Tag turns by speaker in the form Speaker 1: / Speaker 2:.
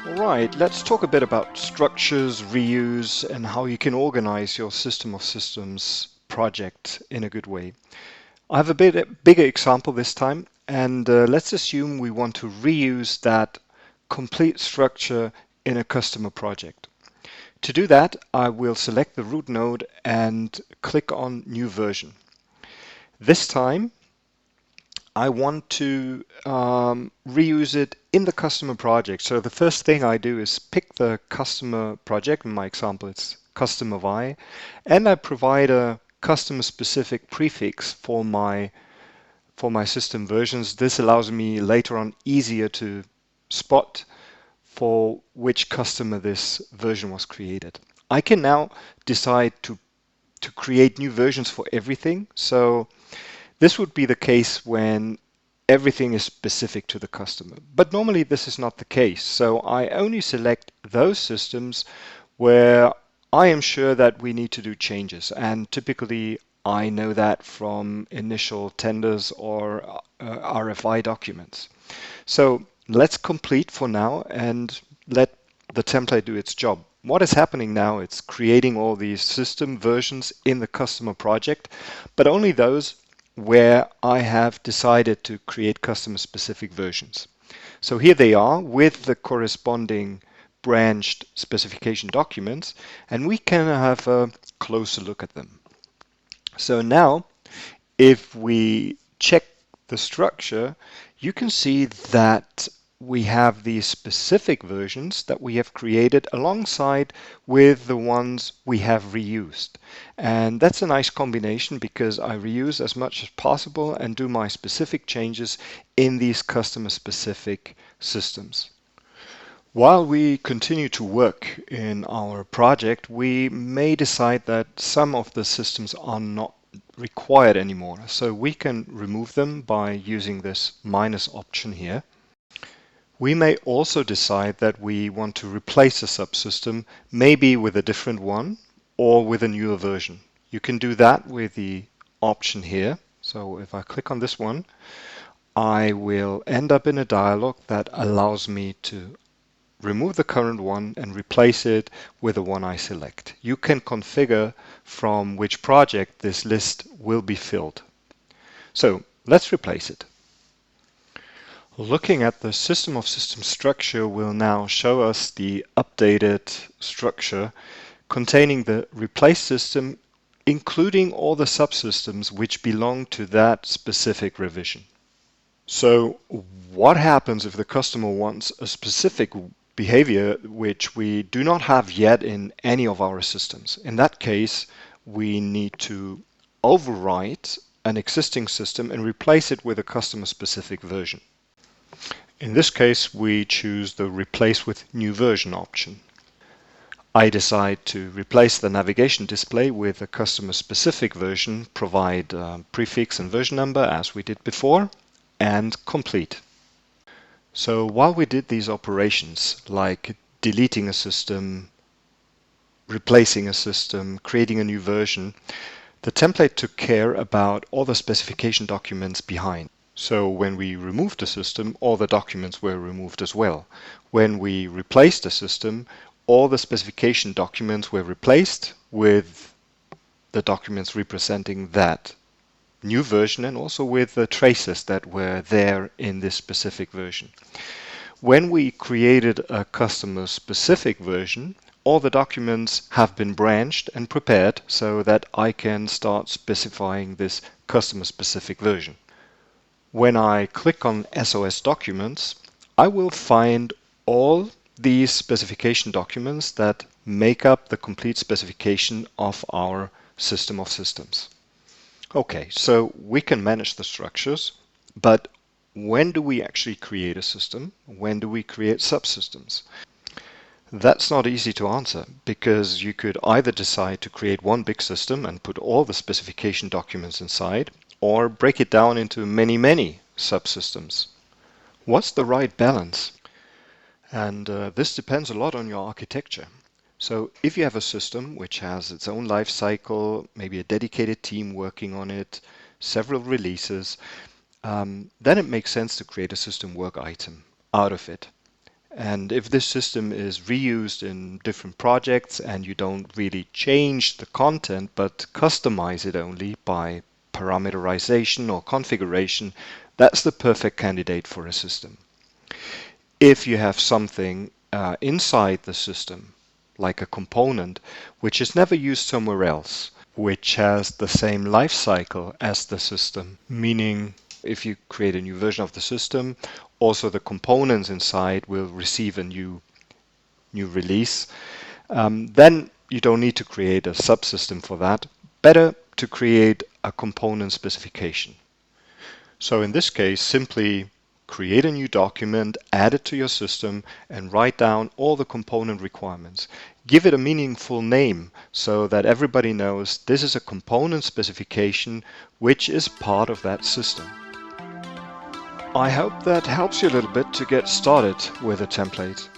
Speaker 1: Alright, let's talk a bit about structures, reuse, and how you can organize your system of systems project in a good way. I have a bit bigger example this time, and let's assume we want to reuse that complete structure in a customer project. To do that, I will select the root node and click on New Version. This time, I want to reuse it in the customer project. So the first thing I do is pick the customer project. In my example, it's customer Y, and I provide a customer specific prefix for my system versions. This allows me later on easier to spot for which customer this version was created. I can now decide to create new versions for everything. So this would be the case when everything is specific to the customer. But normally this is not the case. So I only select those systems where I am sure that we need to do changes. And typically I know that from initial tenders or RFI documents. So let's complete for now and let the template do its job. What is happening now, it's creating all these system versions in the customer project, but only those where I have decided to create customer specific versions. So here they are with the corresponding branched specification documents, and we can have a closer look at them. So now, if we check the structure, you can see that we have these specific versions that we have created alongside with the ones we have reused. And that's a nice combination because I reuse as much as possible and do my specific changes in these customer specific systems. While we continue to work in our project, we may decide that some of the systems are not required anymore. So we can remove them by using this minus option here. We may also decide that we want to replace a subsystem, maybe with a different one or with a newer version. You can do that with the option here. So if I click on this one, I will end up in a dialog that allows me to remove the current one and replace it with the one I select. You can configure from which project this list will be filled. So let's replace it. Looking at the system of systems structure will now show us the updated structure containing the replaced system, including all the subsystems which belong to that specific revision. So what happens if the customer wants a specific behavior which we do not have yet in any of our systems? In that case, we need to overwrite an existing system and replace it with a customer specific version. In this case, we choose the replace with new version option. I decide to replace the navigation display with a customer specific version, provide prefix and version number as we did before, and complete. So while we did these operations like deleting a system, replacing a system, creating a new version, the template took care about all the specification documents behind. So when we removed the system, all the documents were removed as well. When we replaced the system, all the specification documents were replaced with the documents representing that new version and also with the traces that were there in this specific version. When we created a customer specific version, all the documents have been branched and prepared so that I can start specifying this customer specific version. When I click on SOS documents, I will find all these specification documents that make up the complete specification of our system of systems. Okay, so we can manage the structures, but when do we actually create a system? When do we create subsystems? That's not easy to answer because you could either decide to create one big system and put all the specification documents inside, or break it down into many subsystems. What's the right balance? And this depends a lot on your architecture. So if you have a system which has its own life cycle, maybe a dedicated team working on it, several releases, then it makes sense to create a system work item out of it. And if this system is reused in different projects and you don't really change the content but customize it only by parameterization or configuration, that's the perfect candidate for a system. If you have something inside the system, like a component, which is never used somewhere else, which has the same life cycle as the system, meaning if you create a new version of the system, also the components inside will receive a new release, then you don't need to create a subsystem for that. Better to create a component specification. So in this case, simply create a new document, add it to your system, and write down all the component requirements. Give it a meaningful name so that everybody knows this is a component specification which is part of that system. I hope that helps you a little bit to get started with a template.